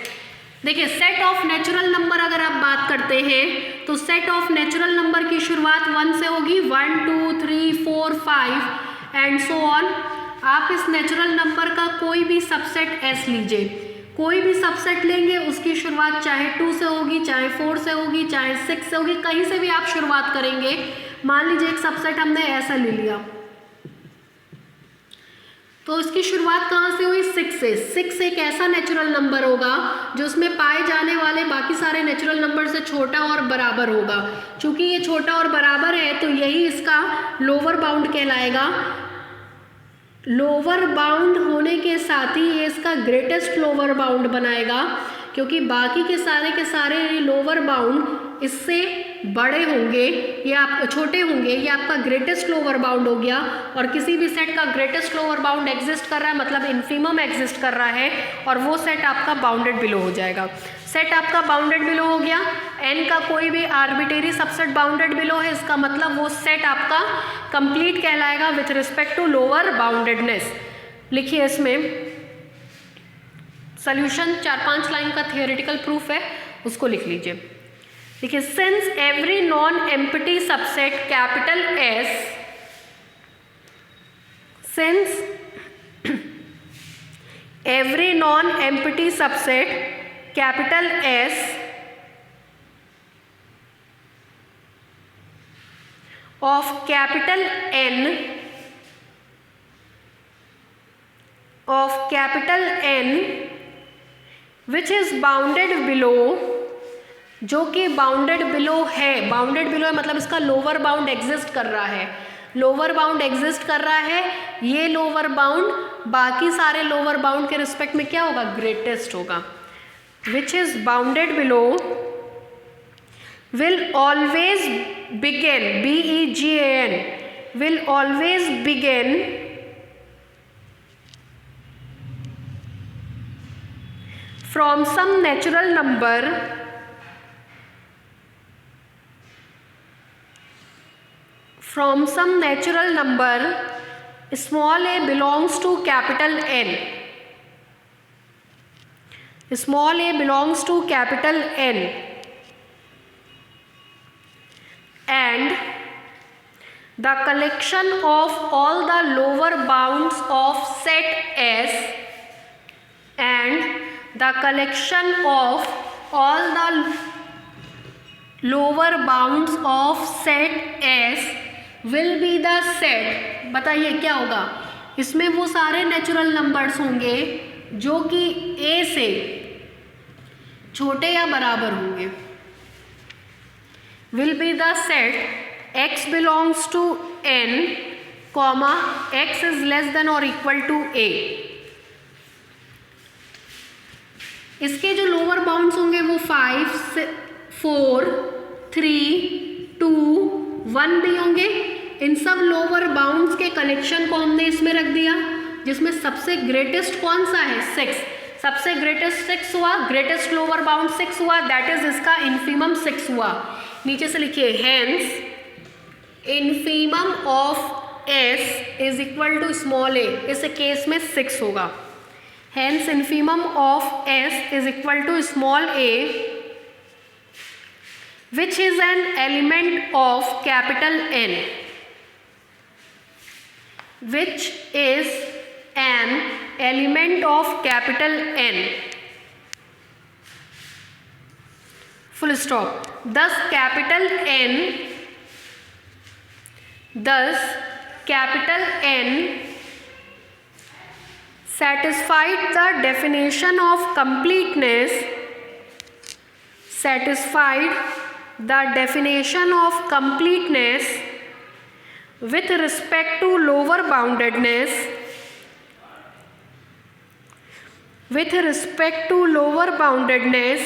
देखिए, सेट ऑफ नेचुरल नंबर अगर आप बात करते हैं तो सेट ऑफ नेचुरल नंबर की शुरुआत 1 से होगी, 1 2 3 4 5 एंड सो ऑन। आप इस नेचुरल नंबर का कोई भी सबसेट एस लीजिए, कोई भी सबसेट लेंगे उसकी शुरुआत चाहे 2 से होगी, चाहे 4 से होगी, चाहे 6 से होगी, कहीं से भी आप शुरुआत करेंगे। मान लीजिए एक सबसेट हमने ऐसा ले लिया तो इसकी शुरुआत कहाँ से हुई, 6 से। 6 एक ऐसा नेचुरल नंबर होगा जो उसमें पाए जाने वाले बाकी सारे नेचुरल नंबर से छोटा और बराबर होगा। चूंकि ये छोटा और बराबर है तो यही इसका लोअर बाउंड कहलाएगा। लोअर बाउंड होने के साथ ही ये इसका ग्रेटेस्ट लोअर बाउंड बनाएगा, क्योंकि बाकी के सारे लोअर बाउंड इससे बड़े होंगे या छोटे होंगे, ये आपका ग्रेटेस्ट लोअर बाउंड हो गया। और किसी भी सेट का ग्रेटेस्ट लोअर बाउंड एग्जिस्ट कर रहा है मतलब इन्फीमम एग्जिस्ट कर रहा है, और वो सेट आपका बाउंडेड बिलो हो जाएगा। सेट आपका बाउंडेड बिलो हो गया, एन का कोई भी आर्बिट्रेरी सबसेट बाउंडेड बिलो है, इसका मतलब वो सेट आपका कंप्लीट कहलाएगा with respect to lower boundedness. लिखिए इसमें सॉल्यूशन, 4-5 लाइन का थियोरेटिकल प्रूफ है, उसको लिख लीजिए। देखिए, since every non empty subset capital S, since every non empty subset capital S of capital N which is bounded below, जो कि बाउंडेड बिलो है, बाउंडेड बिलो है मतलब इसका लोअर बाउंड एग्जिस्ट कर रहा है, लोअर बाउंड एग्जिस्ट कर रहा है। ये लोअर बाउंड बाकी सारे लोअर बाउंड के रिस्पेक्ट में क्या होगा, ग्रेटेस्ट होगा। विच is bounded below will always begin, BEGAN, will always begin from some natural number small a belongs to capital N, small a belongs to capital N, and the collection of all the lower bounds of set S, and the collection of all the lower bounds of set S will be the set। बताइए क्या होगा, इसमें वो सारे natural numbers होंगे जो कि A से छोटे या बराबर होंगे। will be the set x belongs to n, x is less than or equal to A। इसके जो लोअर बाउंड्स होंगे वो 5, 4, 3, 2, 1 भी होंगे। इन सब लोअर बाउंड्स के कलेक्शन को हमने इसमें रख दिया, जिसमें सबसे ग्रेटेस्ट कौन सा है, 6। सबसे ग्रेटेस्ट 6 हुआ, ग्रेटेस्ट लोअर बाउंड 6 हुआ, दैट इज इसका इन्फीमम 6 हुआ। नीचे से लिखिए, hence infimum of S is equal to small a, इस केस में 6 होगा। Hence infimum of S is equal to small a, which is an element of capital N, which is an element of capital N, full stop। Thus capital N satisfied the definition of completeness, satisfied the definition of completeness with respect to lower boundedness, with respect to lower boundedness,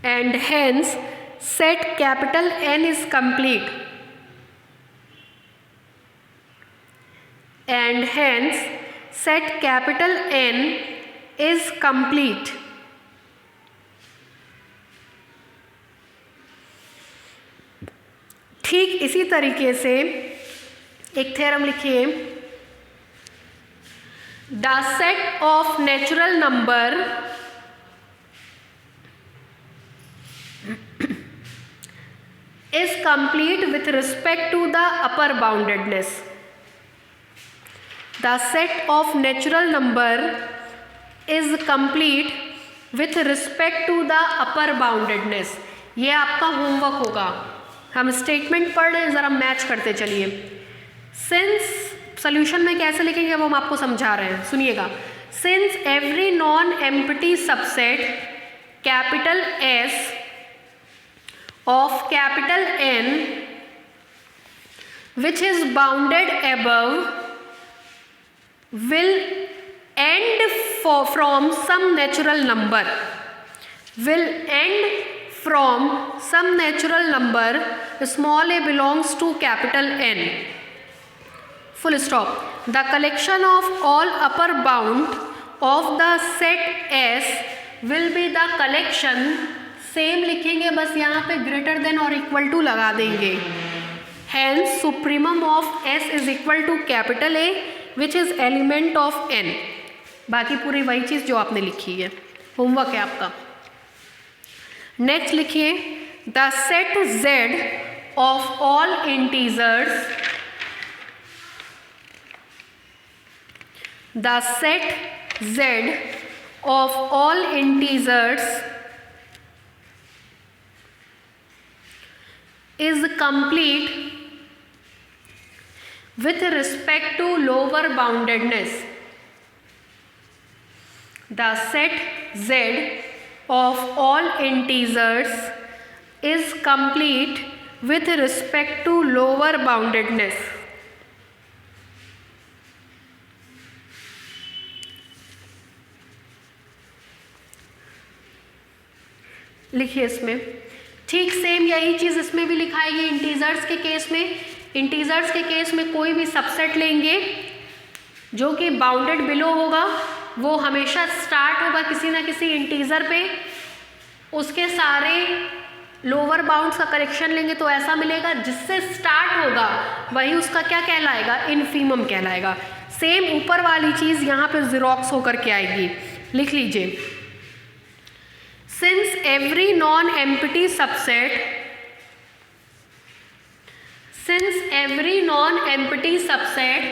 and hence set capital N is complete, and hence set capital N is complete. ठीक इसी तरीके से एक theorem लिखिए, the set of natural number is complete with respect to the upper boundedness. The set of natural number is complete with respect to the upper boundedness. ये आपका homework होगा. हम स्टेटमेंट पढ़ रहे हैं, ज़रा मैच करते चलिए. सिंस सोल्यूशन में कैसे लिखेंगे वो हम आपको समझा रहे हैं, सुनिएगा. Since every non empty subset capital S of capital N which is bounded above will end from some natural number, will end from some natural number small a belongs to capital N, full stop. The collection of all upper bound of the set S will be the collection, same लिखेंगे, बस यहाँ पे greater than और equal to लगा देंगे. Hence supremum of S is equal to capital A which is element of N. बाकी पूरी वही चीज़ जो आपने लिखी है, होमवर्क है आपका. नेक्स्ट लिखिए, the set Z of all integers, the set Z of all integers is complete with respect to lower boundedness. The set Z of all integers is complete with respect to lower boundedness. लिखिए इसमें. ठीक same यही चीज़ इसमें भी लिखाएगी. Integers के case में, integers के case में कोई भी सबसेट लेंगे जो कि बाउंडेड बिलो होगा, वो हमेशा स्टार्ट होगा किसी ना किसी इंटीजर पे. उसके सारे लोअर बाउंड्स का कलेक्शन लेंगे तो ऐसा मिलेगा, जिससे स्टार्ट होगा वही उसका क्या कहलाएगा, इनफीमम कहलाएगा. सेम ऊपर वाली चीज़ यहाँ पे ज़िरोक्स होकर के आएगी. लिख लीजिए, since every non-empty subset, since every non-empty subset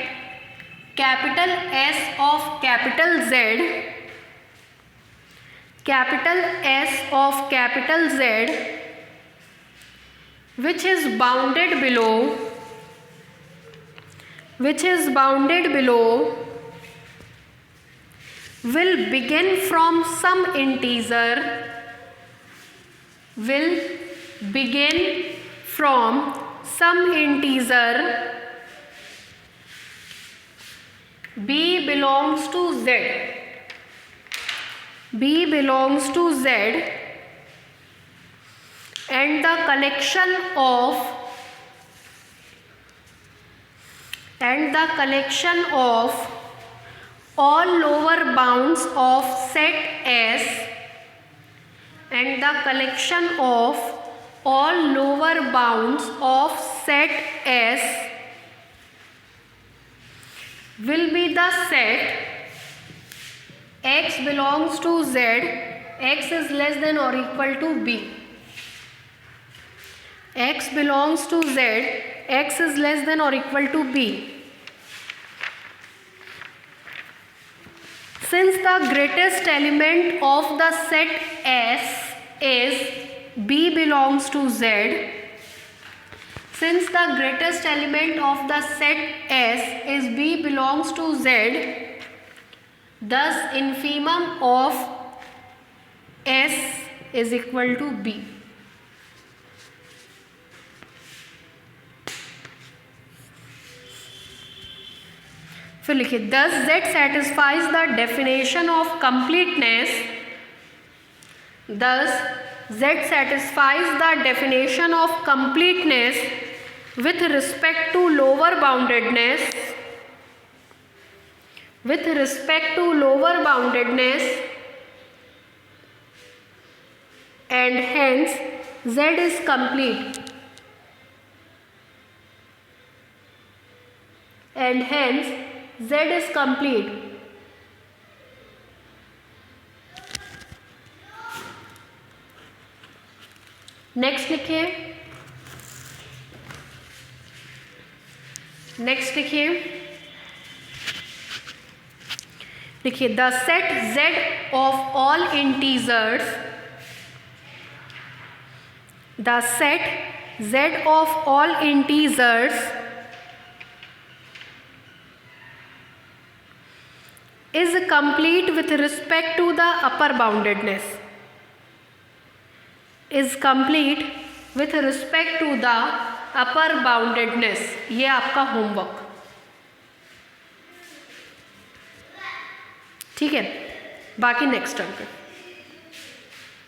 capital S of capital Z, capital S of capital Z which is bounded below, which is bounded below will begin from some integer, will begin from some integer B belongs to Z, B belongs to Z, and the collection of, and the collection of all lower bounds of set S, and the collection of all lower bounds of set S will be the set x belongs to Z, x is less than or equal to B, x belongs to Z, x is less than or equal to B. Since the greatest element of the set S is B belongs to Z, Since the greatest element of the set S is B belongs to Z, thus infimum of S is equal to B. फिर लिखिए thus Z satisfies the definition of completeness. Thus Z satisfies the definition of completeness with respect to lower boundedness. With respect to lower boundedness, and hence Z is complete. And hence Z is complete. Next लिखिए, next लिखिए, देखिए the set Z of all integers, the set Z of all integers is complete with respect to the upper boundedness. Is complete with respect to the upper boundedness. ये आपका homework, ठीक है। बाकी next term पे।